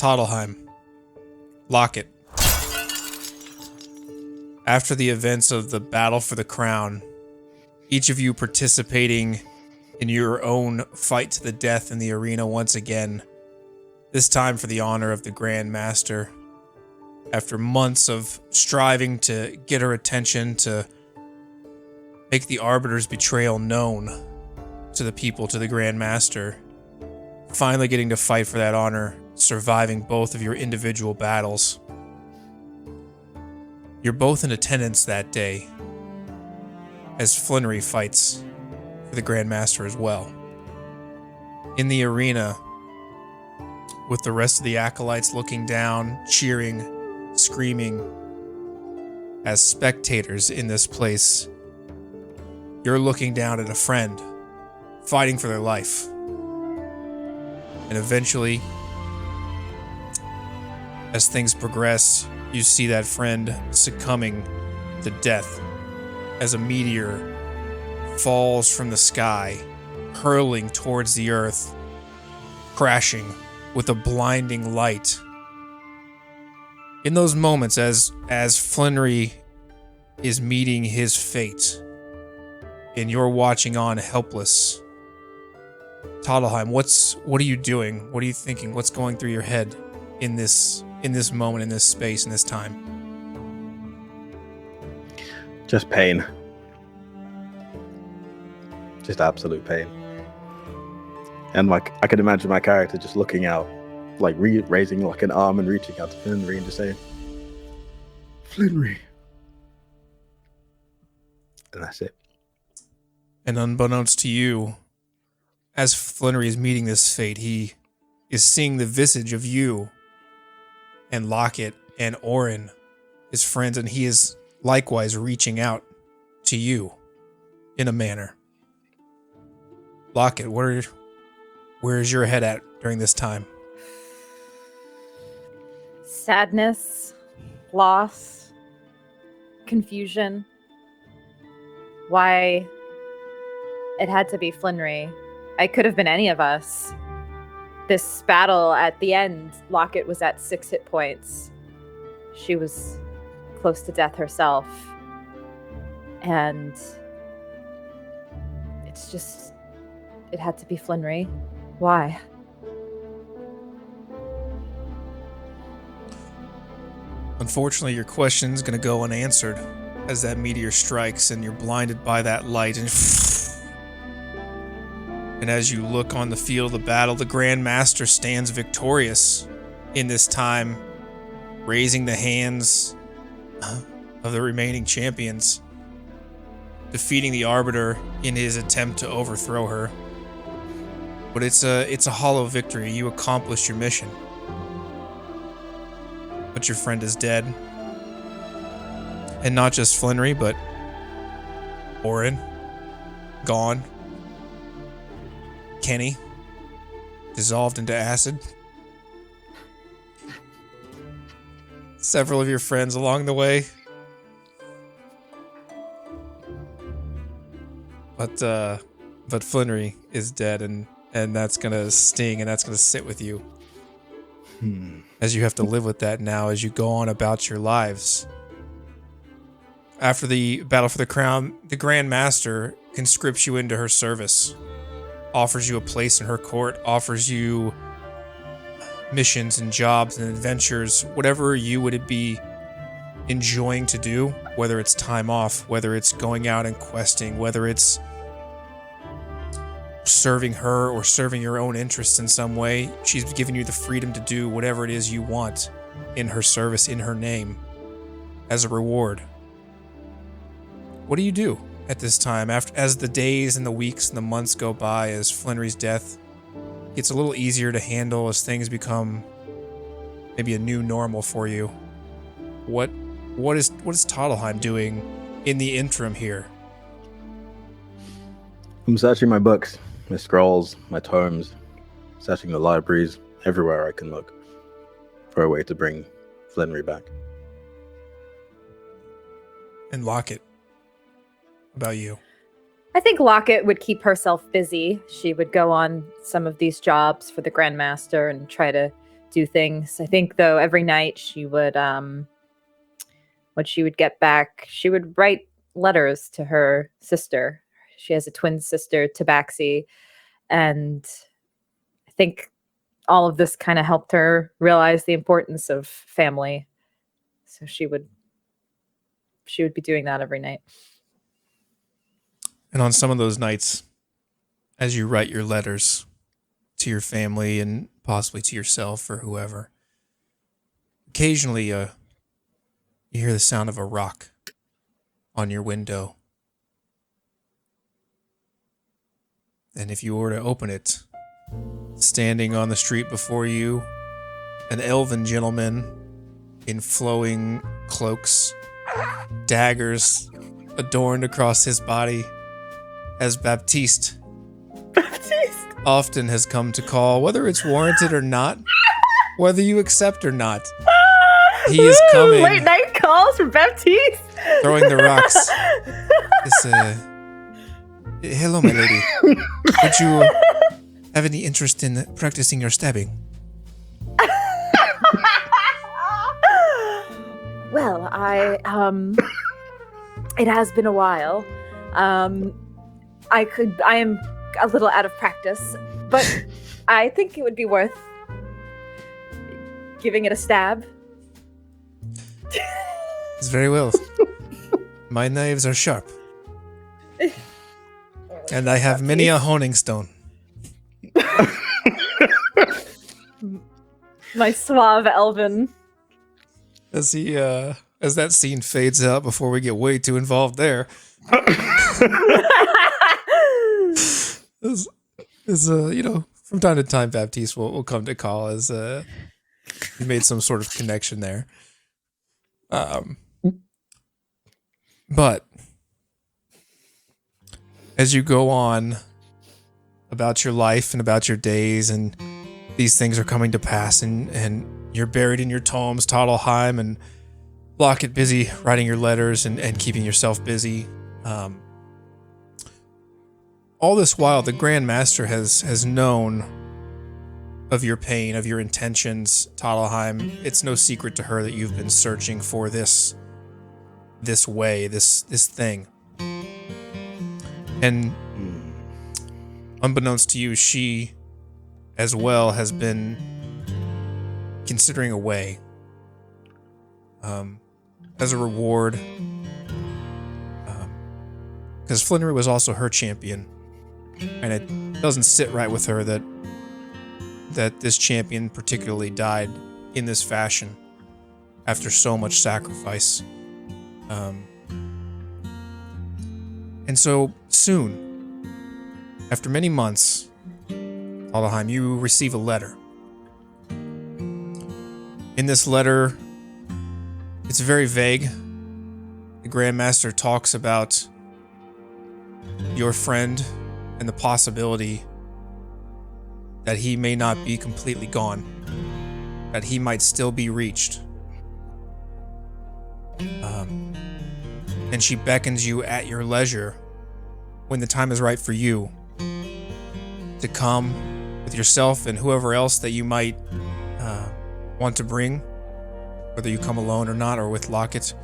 Toddleheim, Lockett. After the events of the battle for the crown, each of you participating in your own fight to the death in the arena once again, this time for the honor of the Grand Master. After months of striving to get her attention, to make the Arbiter's betrayal known to the people, to the Grand Master, finally getting to fight for that honor, surviving both of your individual battles. You're both in attendance that day as Flannery fights for the Grand Master as well. In the arena, with the rest of the acolytes looking down, cheering, screaming, as spectators in this place, you're looking down at a friend fighting for their life. And eventually, as things progress, you see that friend succumbing to death as a meteor falls from the sky, hurling towards the earth, crashing with a blinding light. In those moments, as Flannery is meeting his fate, and you're watching on helpless, Toddleheim, what are you doing? What are you thinking? What's going through your head in this moment, in this space, in this time? Just pain. Just absolute pain. And I could imagine my character just looking out, like raising like an arm and reaching out to Flannery and just saying, "Flannery." And that's it. And unbeknownst to you, as Flannery is meeting this fate, he is seeing the visage of you and Lockett and Orin, his friends, and he is likewise reaching out to you in a manner. Lockett, where is your head at during this time? Sadness, loss, confusion. Why it had to be Flannery. It could have been any of us. This battle at the end, Lockett was at 6 hit points. She was close to death herself. And it's just, it had to be Flannery. Why? Unfortunately, your question's going to go unanswered as that meteor strikes and you're blinded by that light. And as you look on the field of the battle, the Grand Master stands victorious in this time, raising the hands of the remaining champions, defeating the Arbiter in his attempt to overthrow her. But it's a hollow victory. You accomplished your mission. But your friend is dead. And not just Flannery, but Orin, gone. Kenny, dissolved into acid. Several of your friends along the way. But Flannery is dead, and that's gonna sting, and that's gonna sit with you. As you have to live with that now as you go on about your lives. After the battle for the crown, the Grand Master conscripts you into her service, offers you a place in her court, offers you missions and jobs and adventures, whatever you would be enjoying to do, whether it's time off, whether it's going out and questing, whether it's serving her or serving your own interests in some way. She's given you the freedom to do whatever it is you want in her service, in her name, as a reward. What do you do at this time, as the days and the weeks and the months go by, as Flannery's death gets a little easier to handle, as things become maybe a new normal for you? What is Toddleheim doing in the interim here? I'm searching my books, my scrolls, my tomes, searching the libraries, everywhere I can look for a way to bring Flannery back. And Lockett, about you? I think Lockett would keep herself busy. She would go on some of these jobs for the Grand Master and try to do things. I think, though, every night she would, when she would get back, she would write letters to her sister. She has a twin sister, Tabaxi, and I think all of this kind of helped her realize the importance of family. So she would be doing that every night. And on some of those nights, as you write your letters to your family and possibly to yourself or whoever, occasionally you hear the sound of a rock on your window. And if you were to open it, standing on the street before you, an elven gentleman in flowing cloaks, daggers adorned across his body, as Baptiste often has come to call, whether it's warranted or not, whether you accept or not. He is coming. Late night calls from Baptiste. Throwing the rocks. Hello, my lady. Would you have any interest in practicing your stabbing? Well, it has been a while. I am a little out of practice, but I think it would be worth giving it a stab. It's very well. My knives are sharp. And I have many a honing stone. My suave elven. As that scene fades out before we get way too involved there. From time to time, Baptiste will come to call as he made some sort of connection there. But as you go on about your life and about your days, and these things are coming to pass, and you're buried in your tomes, Toddleheim, and Lockett busy writing your letters and keeping yourself busy. All this while, the Grand Master has known of your pain, of your intentions, Toddleheim. It's no secret to her that you've been searching for this way, this thing. And unbeknownst to you, she as well has been considering a way as a reward, because Flinnery was also her champion, and it doesn't sit right with her that this champion particularly died in this fashion after so much sacrifice. And so soon, after many months, Toddleheim, you receive a letter. In this letter, it's very vague. The Grand Master talks about your friend and the possibility that he may not be completely gone, that he might still be reached. And she beckons you at your leisure, when the time is right for you, to come with yourself and whoever else that you might want to bring, whether you come alone or not, or with Lockett.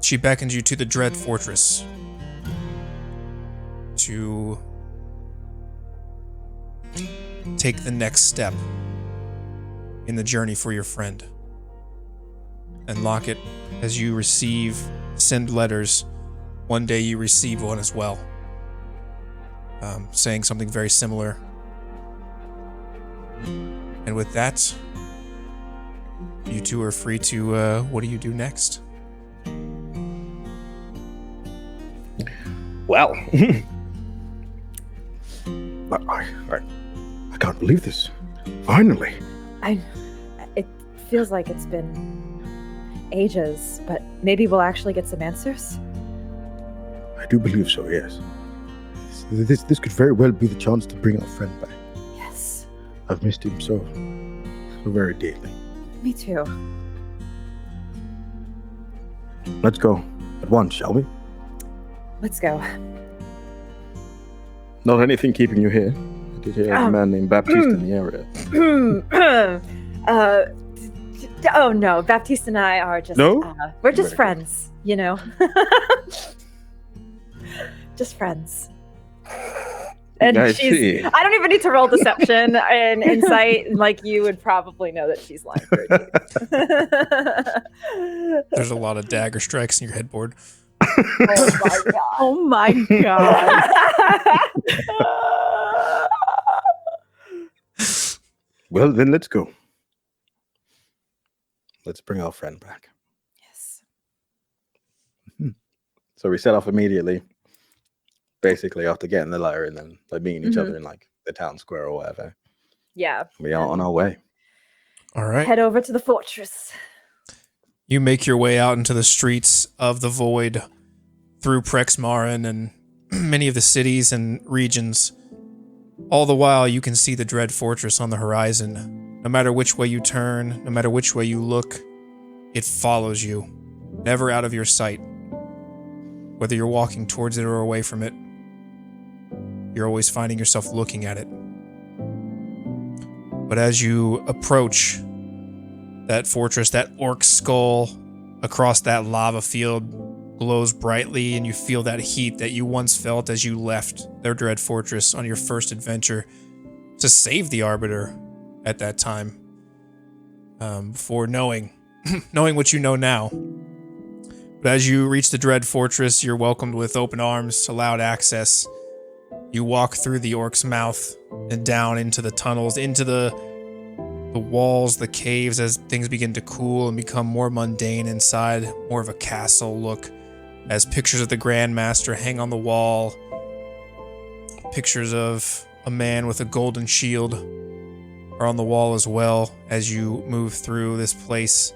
She beckons you to the Dread Fortress to take the next step in the journey for your friend. And Lockett, as you send letters, one day you receive one as well, saying something very similar. And with that, you two are free to, what do you do next? Well, I can't believe this. Finally. It feels like it's been ages, but maybe we'll actually get some answers. I do believe so, yes. This could very well be the chance to bring our friend back. Yes. I've missed him so very dearly. Me too. Let's go at once, shall we? Let's go. Not anything keeping you here. Did you hear of a man named Baptiste in the area? Oh no, Baptiste and I are just we're just friends, you know. Just friends. And I she's see. I don't even need to roll deception and insight, like you would probably know that she's lying for you. There's a lot of dagger strikes in your headboard. Oh my god. Well, then let's go. Let's bring our friend back. Yes. So we set off immediately, basically after getting the letter and then like meeting each other in like the town square or whatever. Yeah. We are on our way. All right. Head over to the fortress. You make your way out into the streets of the Void through Prexmarin and many of the cities and regions. All the while, you can see the Dread Fortress on the horizon. No matter which way you turn, no matter which way you look, it follows you, never out of your sight. Whether you're walking towards it or away from it, you're always finding yourself looking at it. But as you approach that fortress, that orc skull across that lava field glows brightly, and you feel that heat that you once felt as you left their Dread Fortress on your first adventure to save the Arbiter at that time, before knowing what you know now. But as you reach the Dread Fortress, you're welcomed with open arms, allowed access. You walk through the orc's mouth and down into the tunnels, into the walls, the caves, as things begin to cool and become more mundane inside, more of a castle look, as pictures of the Grand Master hang on the wall, pictures of a man with a golden shield are on the wall as well as you move through this place,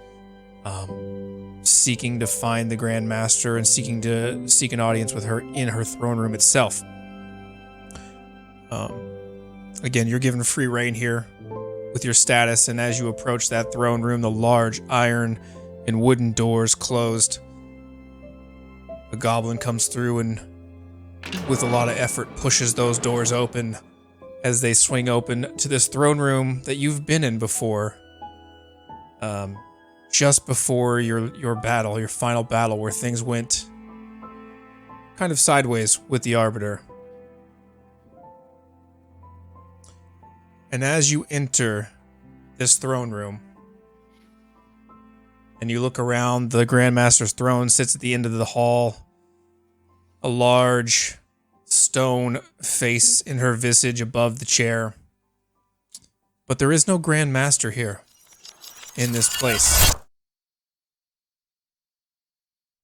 seeking to find the Grand Master and seeking to seek an audience with her in her throne room itself. Again, you're given free reign here with your status, and as you approach that throne room, the large iron and wooden doors closed. A goblin comes through and, with a lot of effort, pushes those doors open as they swing open to this throne room that you've been in before. Just before your battle, your final battle, where things went kind of sideways with the Arbiter. And as you enter this throne room, and you look around, the Grand Master's throne sits at the end of the hall. A large stone face in her visage above the chair. But there is no Grand Master here in this place.